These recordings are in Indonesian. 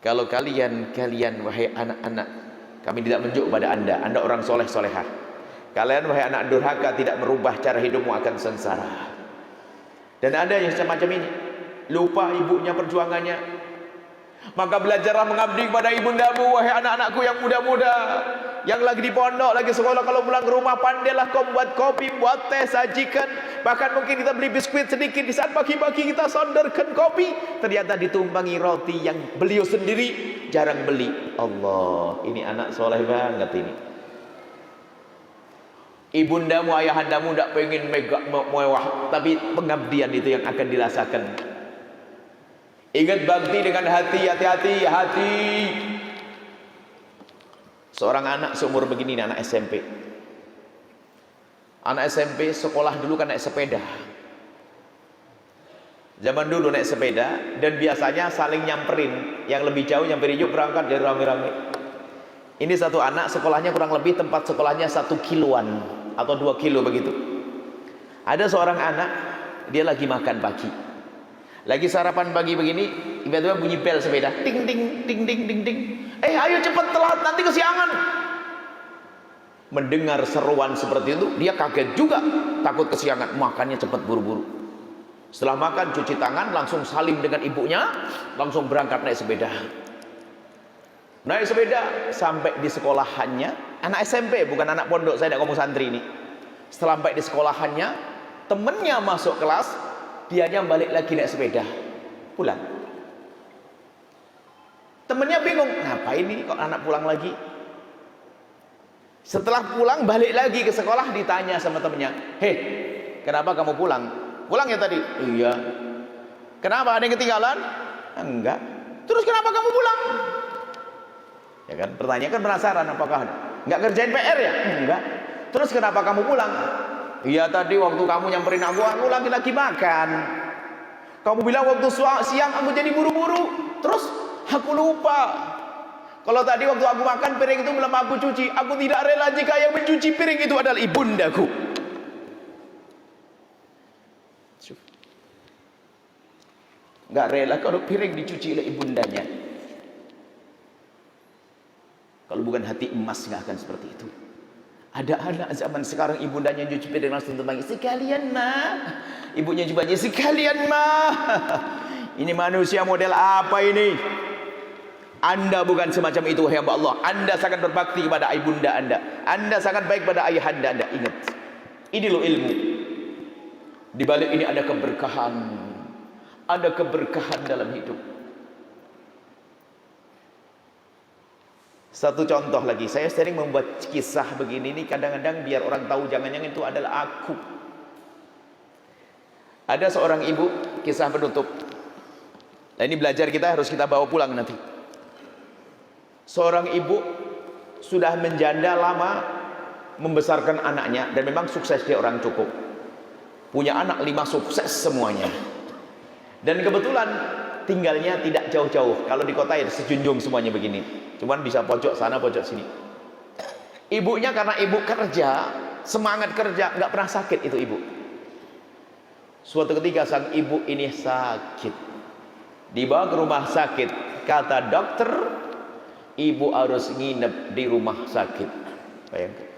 Kalau kalian wahai anak-anak, kami tidak menunjuk pada anda orang soleh solehah. Kalian wahai anak durhaka tidak merubah cara hidupmu akan sengsara. Dan ada yang semacam ini, lupa ibunya perjuangannya. Maka belajarlah mengabdi kepada ibundamu, wahai anak-anakku yang muda-muda, yang lagi di pondok, lagi sekolah. Kalau pulang ke rumah, pandailah kau buat kopi, buat teh, sajikan. Bahkan mungkin kita beli biskuit sedikit. Di saat pagi-pagi kita sonderkan kopi, ternyata ditumpangi roti yang beliau sendiri jarang beli. Allah, ini anak soleh banget ini. Ibundamu, ayahandamu tidak pengen mewah, tapi pengabdian itu yang akan dirasakan. Ingat bakti dengan hati, hati. Seorang anak seumur begini, anak SMP. Anak SMP sekolah dulu kan naik sepeda. Zaman dulu naik sepeda, dan biasanya saling nyamperin. Yang lebih jauh nyamperin, yuk berangkat, jadi rame-rame. Ini satu anak sekolahnya kurang lebih tempat sekolahnya 1 kiloan atau 2 kilo begitu. Ada seorang anak, dia lagi makan pagi, lagi sarapan pagi begini, tiba-tiba bunyi bel sepeda, ting ting ting ting ting ting. Ayo cepat, telat nanti kesiangan. Mendengar seruan seperti itu, dia kaget juga, takut kesiangan, makannya cepat buru-buru. Setelah makan cuci tangan, langsung salim dengan ibunya, langsung berangkat naik sepeda. Naik sepeda sampai di sekolahannya, anak SMP bukan anak pondok, saya tidak ngomong santri ini. Setelah sampai di sekolahannya, temennya masuk kelas, dianya balik lagi naik sepeda, pulang. Temennya bingung, ngapain ini kok anak pulang lagi? Setelah pulang balik lagi ke sekolah, ditanya sama temennya, hei, kenapa kamu pulang? Pulang ya tadi? Iya. Kenapa, ada yang ketinggalan? Enggak. Terus kenapa kamu pulang? Ya kan, pertanyaan kan penasaran, apakah enggak kerjain PR ya? Enggak. Terus kenapa kamu pulang? Iya, tadi waktu kamu nyamperin aku lagi makan. Kamu bilang waktu siang aku jadi buru-buru, terus aku lupa. Kalau tadi waktu aku makan, piring itu belum aku cuci. Aku tidak rela jika yang mencuci piring itu adalah ibundaku. Enggak rela kalau piring dicuci oleh ibundanya. Kalau bukan hati emas nggak akan seperti itu. Ada anak zaman sekarang ibundanya cuci piring langsung terbang, sekalian mah. Ibunya juga sekalian mah. Ini manusia model apa ini? Anda bukan semacam itu, wahai hamba Allah. Anda sangat berbakti kepada ibunda Anda. Anda sangat baik pada ayahanda Anda. Ingat, ini loh ilmu. Di balik ini ada keberkahan. Ada keberkahan dalam hidup. Satu contoh lagi, saya sering membuat kisah begini nih, kadang-kadang biar orang tahu jangan-jangan itu adalah aku. Ada seorang ibu, kisah penutup. Nah ini belajar kita, harus kita bawa pulang nanti. Seorang ibu sudah menjanda lama, membesarkan anaknya, dan memang sukses, dia orang cukup. Punya anak 5 sukses semuanya. Dan kebetulan tinggalnya tidak jauh-jauh. Kalau di kota ya sejunjung semuanya begini. Cuman bisa pojok sana, pojok sini. Ibunya karena ibu kerja, semangat kerja, nggak pernah sakit itu ibu. Suatu ketika sang ibu ini sakit, dibawa ke rumah sakit. Kata dokter, ibu harus nginep di rumah sakit. Bayangkan.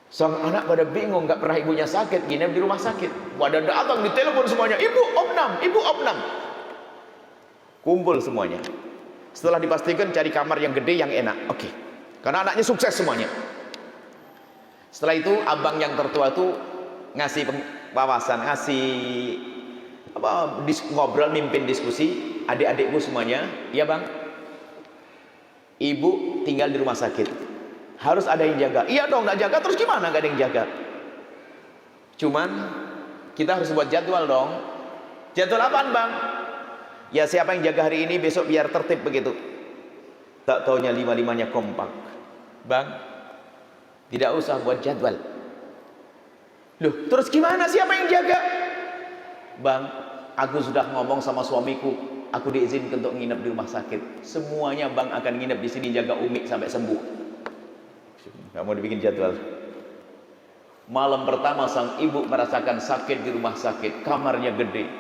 Sang anak pada bingung, nggak pernah ibunya sakit, nginep di rumah sakit. Pada datang di telepon semuanya, ibu opnam, ibu opnam. Kumpul semuanya. Setelah dipastikan cari kamar yang gede yang enak, oke. Karena anaknya sukses semuanya. Setelah itu abang yang tertua itu ngasih wawasan, ngasih ngobrol, mimpin diskusi. Adik-adikku semuanya, iya bang, ibu tinggal di rumah sakit, harus ada yang jaga. Iya dong, nggak jaga terus gimana, nggak ada yang jaga. Cuman kita harus buat jadwal dong. Jadwal apaan bang? Ya siapa yang jaga hari ini, besok biar tertib begitu. Tak taunya 5-5-nya kompak. Bang, tidak usah buat jadwal. Loh, terus gimana, siapa yang jaga? Bang, aku sudah ngomong sama suamiku, aku diizinkan untuk nginep di rumah sakit. Semuanya bang akan nginep di sini, jaga Umi sampai sembuh. Gak mau dibikin jadwal. Malam pertama sang ibu merasakan sakit di rumah sakit, kamarnya gede.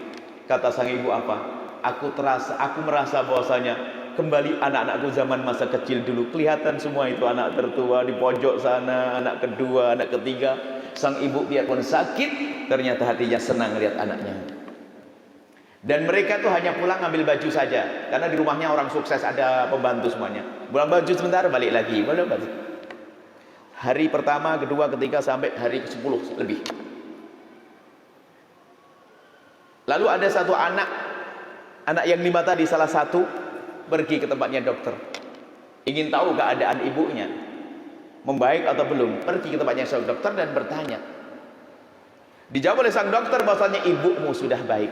Kata sang ibu apa? Aku merasa bahwasanya kembali anak-anakku zaman masa kecil dulu. Kelihatan semua itu, anak tertua di pojok sana, anak kedua, anak ketiga. Sang ibu biarpun sakit, ternyata hatinya senang lihat anaknya. Dan mereka tuh hanya pulang ambil baju saja, karena di rumahnya orang sukses, ada pembantu semuanya. Pulang baju sebentar, balik lagi. Hari pertama, kedua, ketiga, sampai hari ke-10 lebih. Lalu ada satu anak yang 5 tadi, salah satu pergi ke tempatnya dokter, ingin tahu keadaan ibunya membaik atau belum. Pergi ke tempatnya sang dokter dan bertanya. Dijawab oleh sang dokter bahwasanya ibumu sudah baik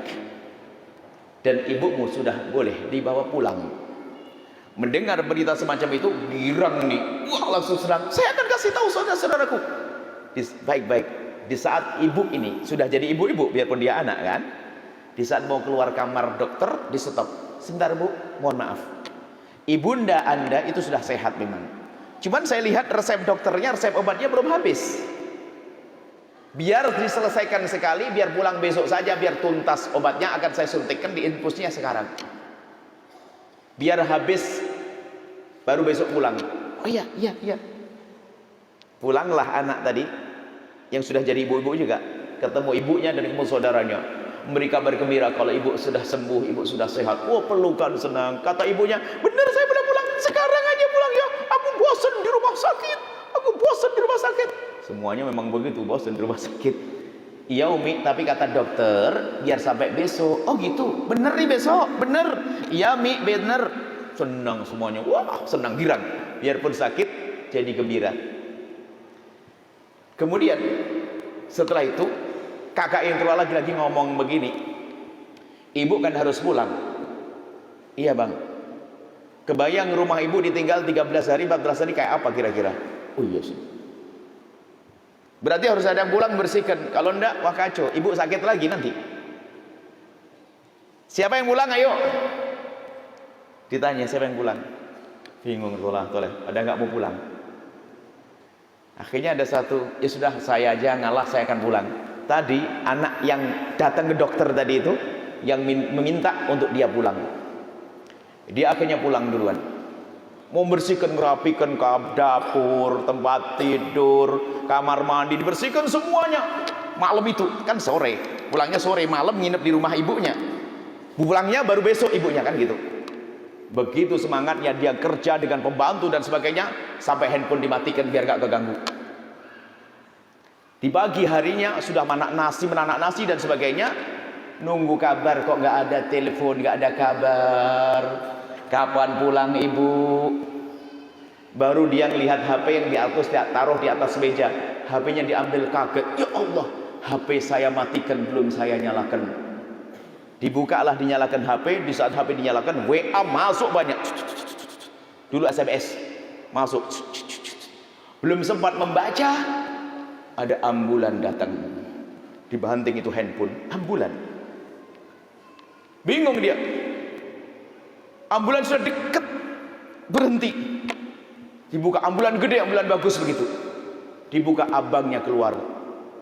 dan ibumu sudah boleh dibawa pulang. Mendengar berita semacam itu, girang nih, wah langsung senang. Saya akan kasih tahu saudara-saudaraku. Baik-baik. Di saat ibu ini sudah jadi ibu-ibu, biarpun dia anak kan, di saat mau keluar kamar dokter, di stop. Sebentar bu, mohon maaf. Ibunda anda itu sudah sehat memang. Cuman saya lihat resep dokternya, resep obatnya belum habis. Biar diselesaikan sekali, biar pulang besok saja, biar tuntas obatnya, akan saya suntikkan di infusnya sekarang. Biar habis, baru besok pulang. Oh iya. Pulanglah anak tadi, yang sudah jadi ibu-ibu juga, ketemu ibunya dan ketemu saudaranya. Mereka bergembira kalau ibu sudah sembuh, ibu sudah sehat. Oh pelukan senang. Kata ibunya, benar saya boleh pulang. Sekarang aja pulang ya. Aku bosan di rumah sakit. Aku bosan di rumah sakit. Semuanya memang begitu, bosan di rumah sakit. Iya Umi, tapi kata dokter biar sampai besok. Oh gitu, bener nih besok, bener. Iya Mi, bener. Senang semuanya, wah senang, girang. Biarpun sakit, jadi gembira. Kemudian setelah itu kakak yang tua lagi ngomong begini, ibu kan harus pulang. Iya bang, kebayang rumah ibu ditinggal 13 hari, 14 hari kayak apa kira-kira? Oh iya sih. Berarti harus ada yang pulang bersihkan. Kalau enggak, wah kacau. Ibu sakit lagi nanti. Siapa yang pulang? Ayo. Ditanya siapa yang pulang. Bingung toleh. Ada nggak mau pulang? Akhirnya ada satu. Ya sudah, saya aja ngalah, saya akan pulang. Tadi anak yang datang ke dokter tadi itu, yang meminta untuk dia pulang. Dia akhirnya pulang duluan. Mau bersihkan, merapikan dapur, tempat tidur, kamar mandi, dibersihkan semuanya. Malam itu kan sore, pulangnya sore, malam nginep di rumah ibunya. Pulangnya baru besok ibunya kan gitu. Begitu semangatnya dia kerja dengan pembantu dan sebagainya, sampai handphone dimatikan biar gak keganggu. Di pagi harinya sudah menanak nasi dan sebagainya, nunggu kabar kok nggak ada telepon, nggak ada kabar. Kapan pulang ibu? Baru dia ngelihat HP yang taruh di atas meja. HP-nya diambil, kaget. Ya Allah, HP saya matikan, belum saya nyalakan. Dibukalah, dinyalakan HP. Di saat HP dinyalakan, WA masuk banyak. Dulu SMS masuk. Belum sempat membaca, ada ambulan datang. Dibanting itu handphone, ambulan. Bingung dia. Ambulan sudah dekat, berhenti. Dibuka, ambulan gede, ambulan bagus begitu. Dibuka, abangnya keluar,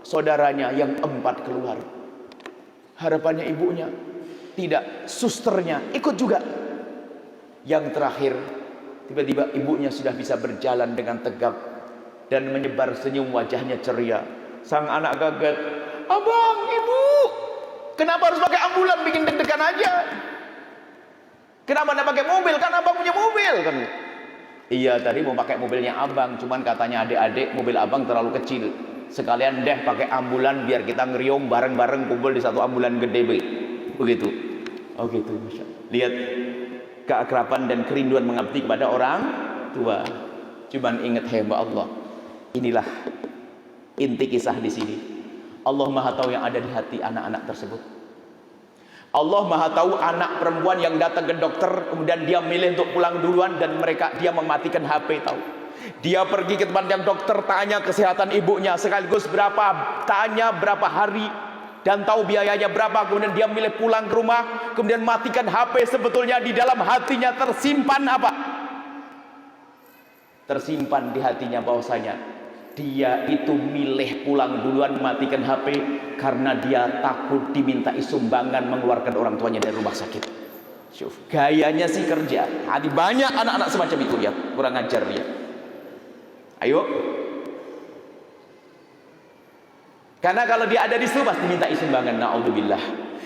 saudaranya yang 4 keluar. Harapannya ibunya tidak, susternya ikut juga. Yang terakhir, tiba-tiba ibunya sudah bisa berjalan dengan tegap dan menyebar senyum, wajahnya ceria. Sang anak kaget, abang, ibu, kenapa harus pakai ambulan, bikin deg-degan aja? Kenapa tidak pakai mobil? Kan abang punya mobil kan? Iya, tadi mau pakai mobilnya abang, cuman katanya adik-adik mobil abang terlalu kecil. Sekalian deh pakai ambulan biar kita ngeriung bareng-bareng kumpul di satu ambulan gede begitu. Oh gitu, Masya Allah. Lihat keakraban dan kerinduan mengabdi kepada orang tua. Cuman ingat hamba Allah. Inilah inti kisah di sini. Allah Maha tahu yang ada di hati anak-anak tersebut. Allah Maha tahu anak perempuan yang datang ke dokter, kemudian dia milih untuk pulang duluan dan dia mematikan HP, tahu. Dia pergi ke tempat yang dokter, tanya kesehatan ibunya sekaligus tanya berapa hari dan tahu biayanya berapa, kemudian dia milih pulang ke rumah, kemudian matikan HP. Sebetulnya di dalam hatinya tersimpan apa? Tersimpan di hatinya bahwasanya dia itu milih pulang duluan, matikan HP karena dia takut dimintai sumbangan mengeluarkan orang tuanya dari rumah sakit. Syuf, gayanya sih kerja. Hati banyak anak-anak semacam itu, lihat, kurang ajar dia. Ayo. Karena kalau dia ada di situ pasti minta sumbangan. Naudzubillah.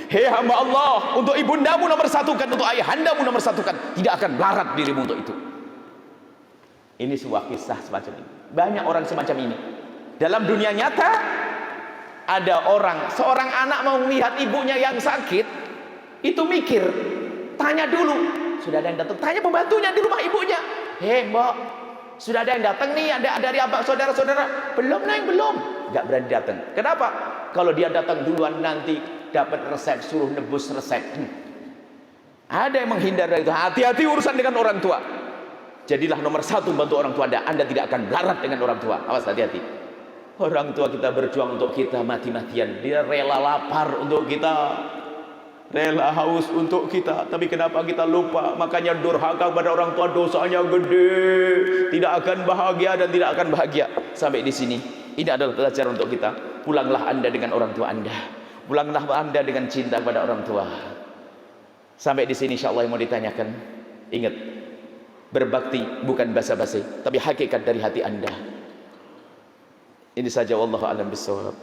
Hei hamba Allah, untuk ibundamu nomor satukan, untuk ayahandamu nomor satukan. Tidak akan melarat dirimu untuk itu. Ini sebuah kisah semacam ini. Banyak orang semacam ini. Dalam dunia nyata ada orang, seorang anak mau melihat ibunya yang sakit, itu mikir, tanya dulu, sudah ada yang datang, tanya pembantunya di rumah ibunya. Hei mbak, sudah ada yang datang nih, ada dari abang saudara-saudara? Belum neng, belum. Gak berani datang. Kenapa? Kalau dia datang duluan nanti dapat resep, suruh nebus resep. Ada yang menghindar dari itu. Hati-hati urusan dengan orang tua. Jadilah nomor satu bantu orang tua Anda. Anda tidak akan melarat dengan orang tua. Awas, hati-hati. Orang tua kita berjuang untuk kita mati-matian. Dia rela lapar untuk kita, rela haus untuk kita. Tapi kenapa kita lupa? Makanya durhaka pada orang tua dosanya gede. Tidak akan bahagia dan tidak akan bahagia. Sampai di sini. Ini adalah pelajaran untuk kita. Pulanglah Anda dengan orang tua Anda. Pulanglah Anda dengan cinta pada orang tua. Sampai di sini insyaallah yang mau ditanyakan. Ingat, berbakti bukan basa-basi, tapi hakikat dari hati Anda. Ini saja, wallahu a'lam bishawab.